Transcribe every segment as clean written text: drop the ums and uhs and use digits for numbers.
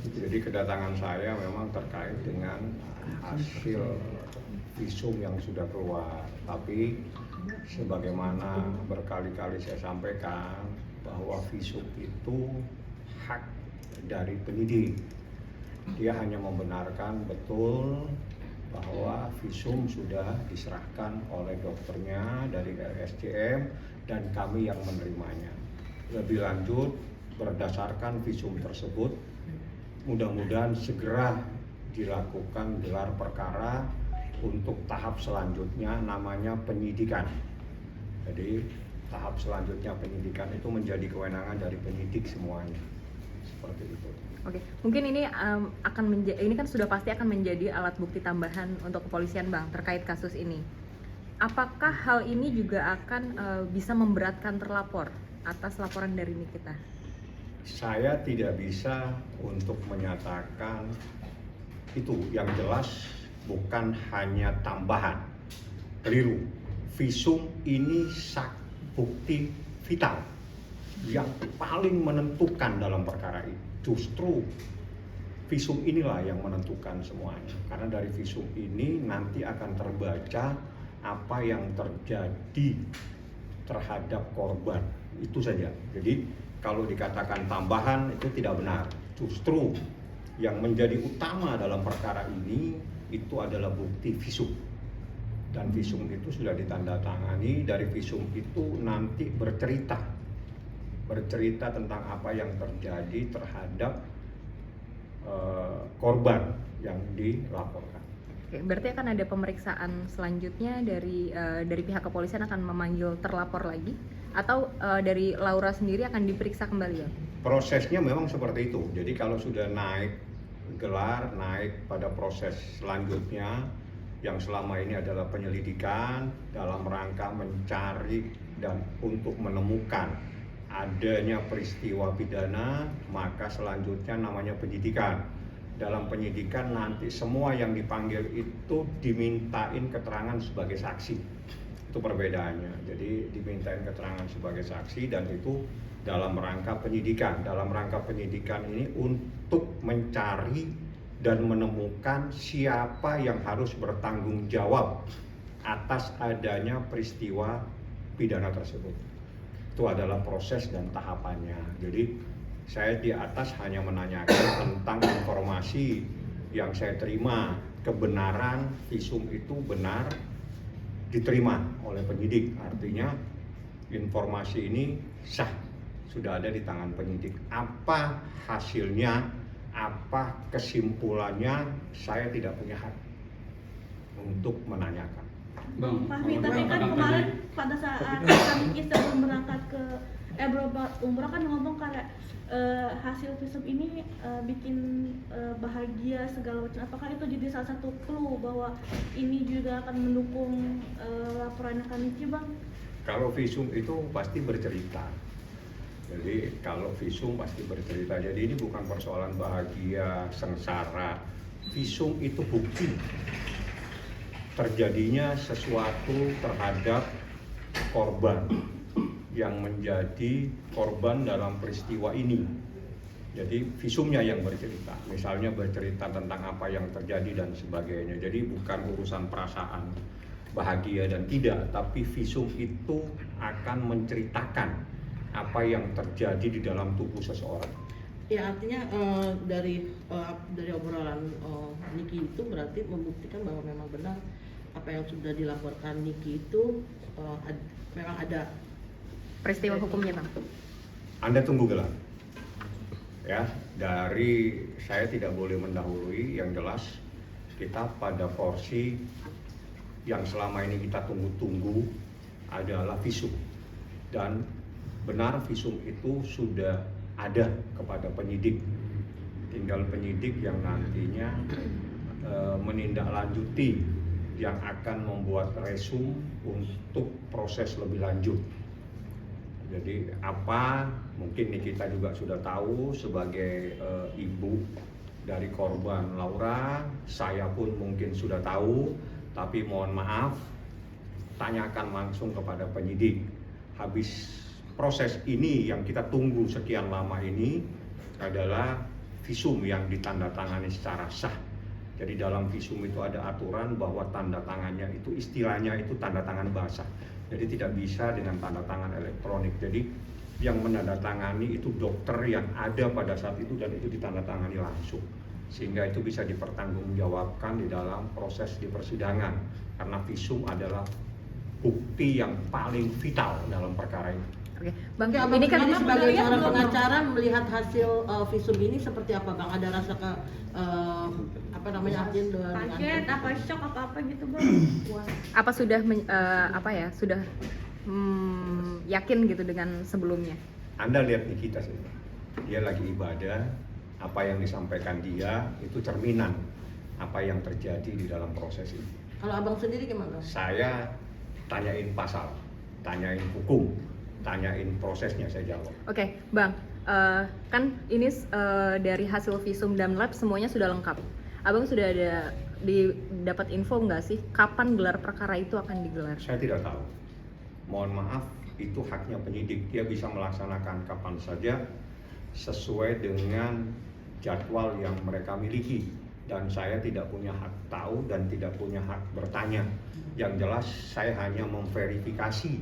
Jadi kedatangan saya memang terkait dengan hasil visum yang sudah keluar. Tapi sebagaimana berkali-kali saya sampaikan bahwa visum itu hak dari penyidik. Dia hanya membenarkan betul bahwa visum sudah diserahkan oleh dokternya dari RSCM dan kami yang menerimanya. Lebih lanjut, berdasarkan visum tersebut, mudah-mudahan segera dilakukan gelar perkara untuk tahap selanjutnya, namanya penyidikan. Jadi tahap selanjutnya penyidikan itu menjadi kewenangan dari penyidik semuanya, seperti itu. Oke, mungkin ini ini kan sudah pasti akan menjadi alat bukti tambahan untuk kepolisian, Bang, terkait kasus ini. Apakah hal ini juga akan bisa memberatkan terlapor atas laporan dari Nikita? Saya tidak bisa untuk menyatakan itu. Yang jelas bukan hanya tambahan, keliru. Visum ini bukti vital yang paling menentukan dalam perkara ini. Justru visum inilah yang menentukan semuanya, karena dari visum ini nanti akan terbaca apa yang terjadi terhadap korban, itu saja. Jadi kalau dikatakan tambahan itu tidak benar. Justru yang menjadi utama dalam perkara ini itu adalah bukti visum. Dan visum itu sudah ditandatangani. Dari visum itu nanti bercerita tentang apa yang terjadi terhadap korban yang dilaporkan. Oke, berarti akan ada pemeriksaan selanjutnya dari pihak kepolisian akan memanggil terlapor lagi, atau dari Laura sendiri akan diperiksa kembali ya? Prosesnya memang seperti itu. Jadi kalau sudah naik gelar, naik pada proses selanjutnya yang selama ini adalah penyelidikan dalam rangka mencari dan untuk menemukan adanya peristiwa pidana, maka selanjutnya namanya penyidikan. Dalam penyidikan nanti semua yang dipanggil itu dimintain keterangan sebagai saksi. Itu perbedaannya. Jadi dimintain keterangan sebagai saksi dan itu dalam rangka penyidikan. Dalam rangka penyidikan ini untuk mencari dan menemukan siapa yang harus bertanggung jawab atas adanya peristiwa pidana tersebut. Itu adalah proses dan tahapannya. Jadi saya di atas hanya menanyakan tentang informasi yang saya terima, kebenaran visum itu benar diterima oleh penyidik. Artinya informasi ini sah, sudah ada di tangan penyidik. Apa hasilnya, apa kesimpulannya, saya tidak punya hak untuk menanyakan. Bang Fahmi, tapi kan kemarin pada saat kami sebelum berangkat ke berobat umrah kan ngomong kayak hasil visum ini bikin bahagia segala macam. Apakah itu jadi salah satu clue bahwa ini juga akan mendukung laporan Niki, Bang? Kalau visum itu pasti bercerita. Jadi kalau visum pasti bercerita. Jadi ini bukan persoalan bahagia, sengsara. Visum itu bukti terjadinya sesuatu terhadap korban yang menjadi korban dalam peristiwa ini. Jadi visumnya yang bercerita, misalnya bercerita tentang apa yang terjadi dan sebagainya. Jadi bukan urusan perasaan bahagia dan tidak, tapi visum itu akan menceritakan apa yang terjadi di dalam tubuh seseorang. Ya, artinya dari obrolan Niki itu berarti membuktikan bahwa memang benar apa yang sudah dilaporkan Niki itu memang ada Peristiwa hukumnya, Bang. Anda tunggu gelar. Ya, dari saya tidak boleh mendahului. Yang jelas kita pada porsi yang selama ini kita tunggu-tunggu adalah visum. Dan benar visum itu sudah ada kepada penyidik. Tinggal penyidik yang nantinya menindaklanjuti, yang akan membuat resum untuk proses lebih lanjut. Jadi apa, mungkin Nikita juga sudah tahu sebagai ibu dari korban Laura, saya pun mungkin sudah tahu, tapi mohon maaf, tanyakan langsung kepada penyidik. Habis proses ini yang kita tunggu sekian lama ini adalah visum yang ditandatangani secara sah. Jadi dalam visum itu ada aturan bahwa tanda tangannya itu istilahnya itu tanda tangan basah. Jadi tidak bisa dengan tanda tangan elektronik. Jadi yang menandatangani itu dokter yang ada pada saat itu dan itu ditandatangani langsung. Sehingga itu bisa dipertanggungjawabkan di dalam proses di persidangan. Karena visum adalah bukti yang paling vital dalam perkara ini. Oke, Bang, Oke, Abang ini kan sendiri sebagai Abang seorang lihat pengacara melihat hasil visum ini seperti apa, Bang? Ada rasa apa namanya artinya Kaget, apa shock, apa gitu bang? Wah. apa sudah sudah yakin gitu dengan sebelumnya? Anda lihat Nikita sih, dia lagi ibadah, apa yang disampaikan dia itu cerminan apa yang terjadi di dalam proses ini. Kalau Abang sendiri gimana? Saya tanyain pasal, tanyain hukum, tanyain prosesnya saya jawab. Oke, Bang, kan ini dari hasil visum dan lab semuanya sudah lengkap. Abang sudah ada dapat info nggak sih kapan gelar perkara itu akan digelar? Saya tidak tahu. Mohon maaf, itu haknya penyidik. Dia bisa melaksanakan kapan saja sesuai dengan jadwal yang mereka miliki. Dan saya tidak punya hak tahu dan tidak punya hak bertanya. Yang jelas saya hanya memverifikasi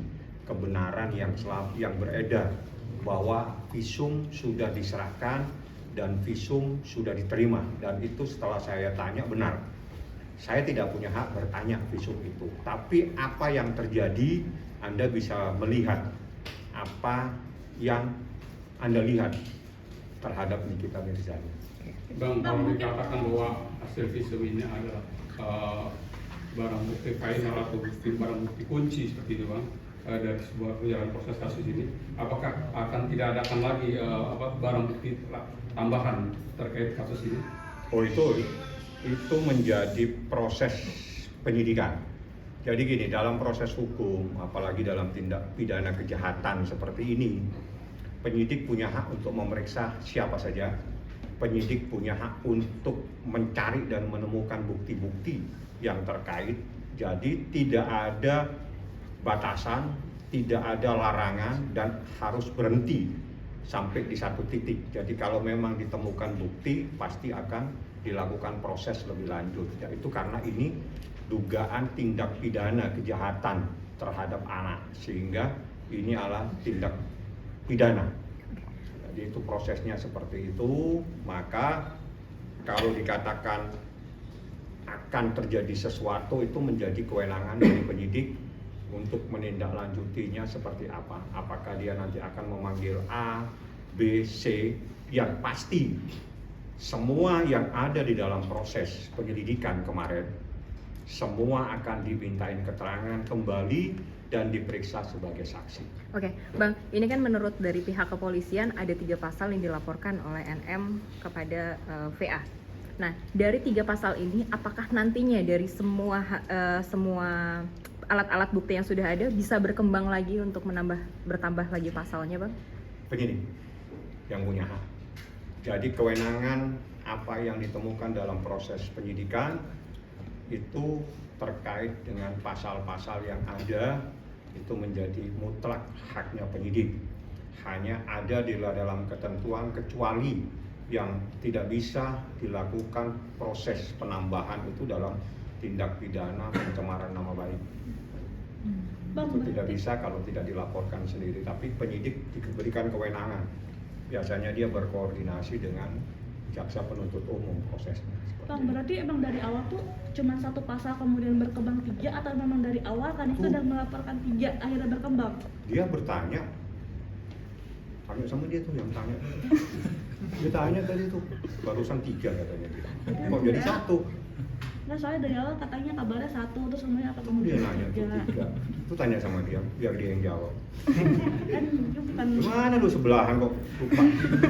kebenaran yang beredar bahwa visum sudah diserahkan dan visum sudah diterima, dan itu setelah saya tanya benar. Saya tidak punya hak bertanya visum itu, tapi apa yang terjadi Anda bisa melihat apa yang Anda lihat terhadap Nikita Mirzani. Bang, kalau dikatakan bahwa hasil visum ini adalah barang bukti final atau barang bukti kunci seperti itu, Bang, dari sebuah perjalanan proses kasus ini, apakah akan tidak adakan lagi barang bukti tambahan terkait kasus ini? Oh, itu menjadi proses penyidikan. Jadi gini, dalam proses hukum, apalagi dalam tindak pidana kejahatan seperti ini, penyidik punya hak untuk memeriksa siapa saja. Penyidik punya hak untuk mencari dan menemukan bukti-bukti yang terkait. Jadi tidak ada batasan, tidak ada larangan, dan harus berhenti sampai di satu titik. Jadi kalau memang ditemukan bukti, pasti akan dilakukan proses lebih lanjut. Ya, itu karena ini dugaan tindak pidana kejahatan terhadap anak, sehingga ini adalah tindak pidana. Jadi itu prosesnya seperti itu. Maka kalau dikatakan akan terjadi sesuatu, itu menjadi kewenangan dari penyidik untuk menindaklanjutinya seperti apa. Apakah dia nanti akan memanggil A, B, C. Yang pasti semua yang ada di dalam proses penyelidikan kemarin, semua akan dimintain keterangan kembali dan diperiksa sebagai saksi. Oke, Bang, ini kan menurut dari pihak kepolisian ada 3 pasal yang dilaporkan oleh NM kepada VA. Nah, dari 3 pasal ini, apakah nantinya dari semua alat-alat bukti yang sudah ada bisa berkembang lagi untuk bertambah lagi pasalnya, Bang? Penyidik yang punya hak. Jadi kewenangan apa yang ditemukan dalam proses penyidikan itu terkait dengan pasal-pasal yang ada, itu menjadi mutlak haknya penyidik. Hanya ada di dalam ketentuan kecuali yang tidak bisa dilakukan proses penambahan itu dalam tindak pidana pencemaran nama baik. Bang, Itu tidak bisa kalau tidak dilaporkan sendiri, tapi penyidik diberikan kewenangan. Biasanya dia berkoordinasi dengan jaksa penuntut umum prosesnya. Bang, berarti emang dari awal tuh cuma 1 pasal kemudian berkembang 3, atau memang dari awal kan itu udah melaporkan 3 akhirnya berkembang? Dia bertanya, tanya sama dia tuh yang tanya. Dia tanya tadi tuh, barusan 3 katanya dia. Kok jadi 1? Nah, soalnya dari awal katanya kabarnya 1, terus kemudian apa Kamu dia nanya tuh 3. Itu tanya sama dia, biar dia yang jawab. Kan itu bukan. Gimana lu sebelahan kok lupa?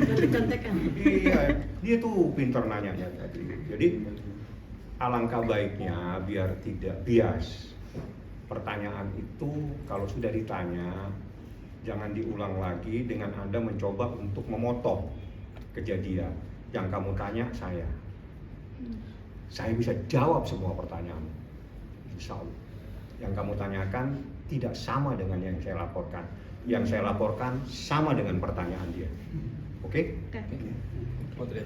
Contek-contekan. Iya, dia tuh pintar nanyanya tadi. Jadi alangkah baiknya biar tidak bias. Pertanyaan itu kalau sudah ditanya, jangan diulang lagi dengan Anda mencoba untuk memotong kejadian. Yang kamu tanya saya bisa jawab semua pertanyaan, insya Allah. Yang kamu tanyakan tidak sama dengan yang saya laporkan. Yang saya laporkan sama dengan pertanyaan dia. Oke? Oke.